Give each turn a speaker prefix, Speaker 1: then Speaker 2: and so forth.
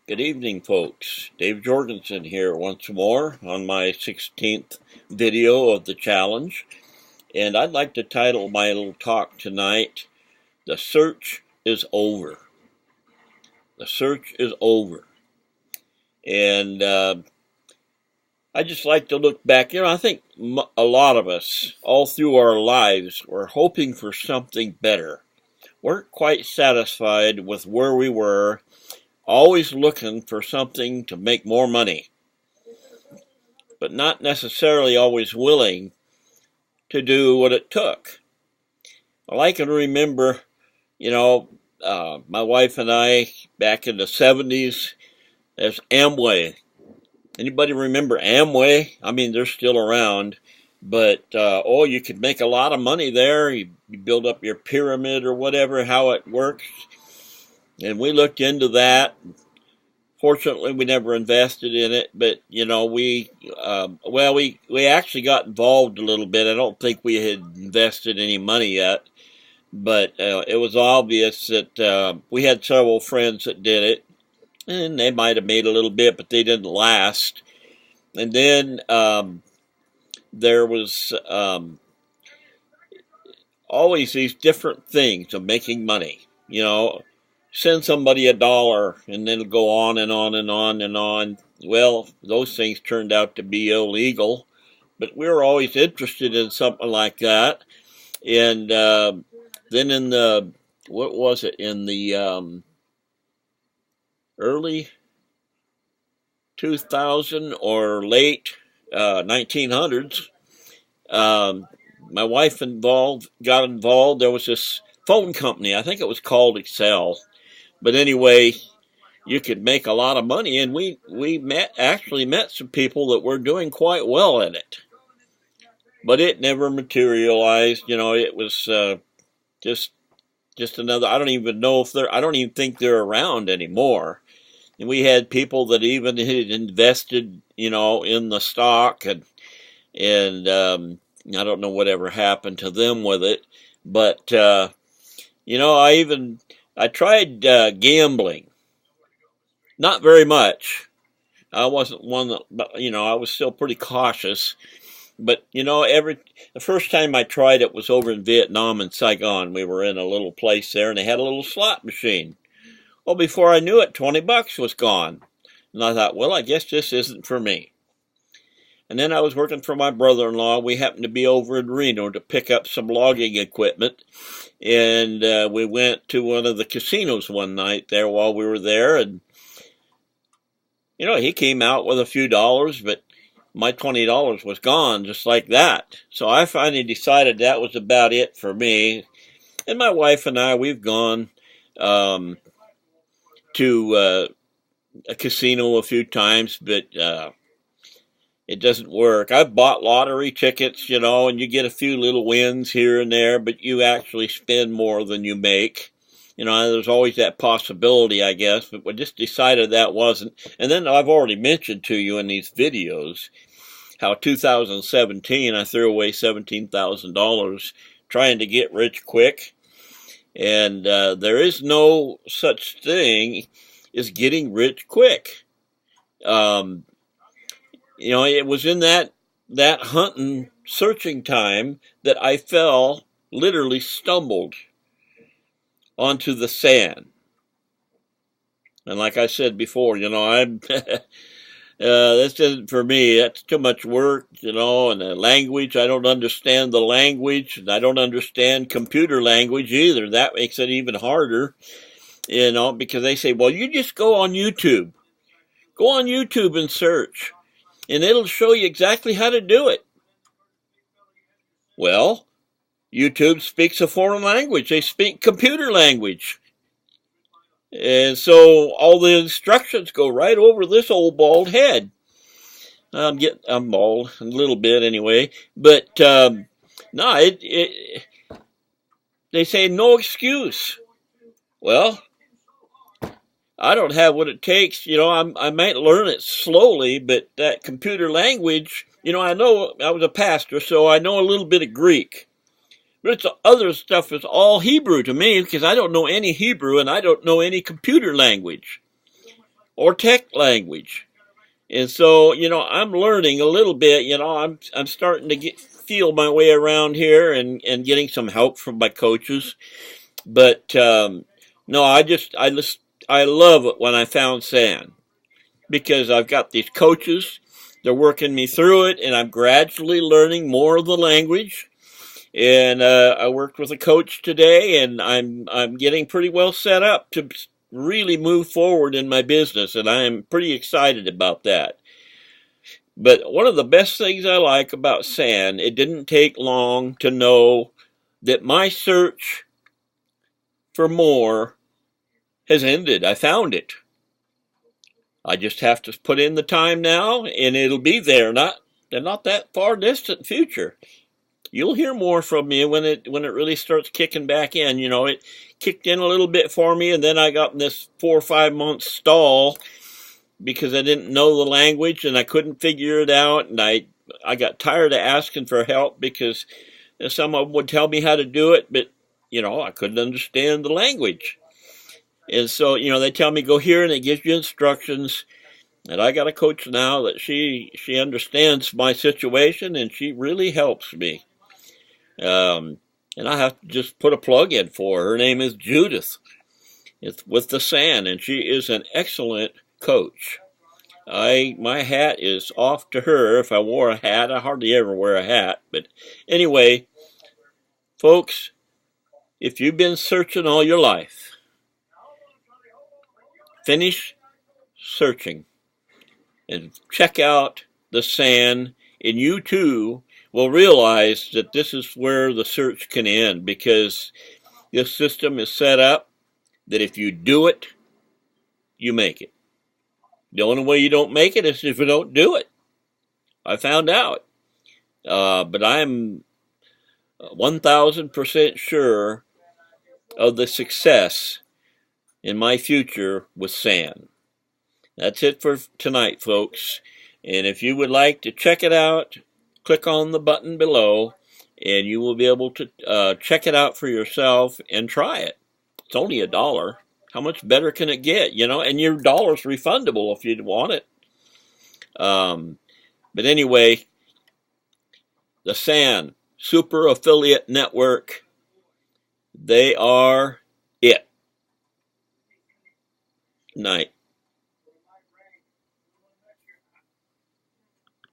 Speaker 1: Good evening, folks. Dave Jorgensen here once more on my 16th video of the challenge. And I'd like to title my little talk tonight, The Search is Over. The search is over. And I just like to look back. I think a lot of us, all through our lives, were hoping for something better. Weren't quite satisfied with where we were, always looking for something to make more money, but not necessarily always willing to do what it took. Well, I can remember, my wife and I back in the 70s, there's Amway. Anybody remember Amway? I mean, they're still around, but you could make a lot of money there. You build up your pyramid or whatever, how it works. And we looked into that. Fortunately, we never invested in it, but we actually got involved a little bit. I don't think we had invested any money yet, but it was obvious that we had several friends that did it, and they might have made a little bit, but they didn't last. And then there was always these different things of making money. Send somebody $1 and then it'll go on and on and on and on. Well, those things turned out to be illegal, but we were always interested in something like that. And then in the, in the early 2000 or late 1900s, my wife got involved. There was this phone company, I think it was called Excel. But anyway, you could make a lot of money, and we actually met some people that were doing quite well at it. But it never materialized. It was just another. I don't even know if I don't even think they're around anymore. And we had people that even had invested, in the stock, and I don't know whatever happened to them with it. But I tried gambling. Not very much. I wasn't one that, I was still pretty cautious. But, the first time I tried it was over in Vietnam in Saigon. We were in a little place there, and they had a little slot machine. Well, before I knew it, $20 was gone. And I thought, well, I guess this isn't for me. And then I was working for my brother-in-law. We happened to be over in Reno to pick up some logging equipment. And we went to one of the casinos one night there while we were there. And, he came out with a few dollars, but my $20 was gone just like that. So I finally decided that was about it for me. And my wife and I, we've gone to a casino a few times, but it doesn't work. I've bought lottery tickets, and you get a few little wins here and there, but you actually spend more than you make. There's always that possibility, I guess, but we just decided that wasn't. And then I've already mentioned to you in these videos how 2017 I threw away $17,000 trying to get rich quick. And there is no such thing as getting rich quick. It was in that hunting, searching time that I literally stumbled onto the sand. And like I said before, I'm this isn't for me. That's too much work, and the language, I don't understand the language, and I don't understand computer language either. That makes it even harder, because they say, well, you just go on YouTube. Go on YouTube and search, and it'll show you exactly how to do it. Well, YouTube speaks a foreign language. They speak computer language. And so all the instructions go right over this old bald head. I'm bald a little bit anyway. But no, they say no excuse. Well, I don't have what it takes. I might learn it slowly, but that computer language, I know I was a pastor, so I know a little bit of Greek. But it's other stuff is all Hebrew to me because I don't know any Hebrew and I don't know any computer language. or tech language. And so, I'm learning a little bit. I'm starting to feel my way around here and getting some help from my coaches. But no, I love it when I found SAN, because I've got these coaches. They're working me through it, and I'm gradually learning more of the language. And I worked with a coach today, and I'm getting pretty well set up to really move forward in my business, and I am pretty excited about that. But one of the best things I like about SAN, it didn't take long to know that my search for more has ended. I found it. I just have to put in the time now, and it'll be there. Not that far distant future. You'll hear more from me when it really starts kicking back in. It kicked in a little bit for me, and then I got in this 4 or 5 month stall because I didn't know the language and I couldn't figure it out, and I got tired of asking for help because someone would tell me how to do it, but I couldn't understand the language. And so, they tell me go here and it gives you instructions. And I got a coach now that she understands my situation, and she really helps me. And I have to just put a plug in for her. Her name is Judith. It's with the SAN, and she is an excellent coach. My hat is off to her. If I wore a hat, I hardly ever wear a hat. But anyway, folks, if you've been searching all your life, finish searching and check out the SAN, and you too will realize that this is where the search can end, because this system is set up that if you do it, you make it. The only way you don't make it is if you don't do it. I found out. But I'm 1,000% sure of the success in my future with SAN. That's it for tonight, folks. And if you would like to check it out, click on the button below, and you will be able to check it out for yourself and try it. It's only $1. How much better can it get, And your dollar's refundable if you want it. But anyway, the SAN, Super Affiliate Network, they are it. Night.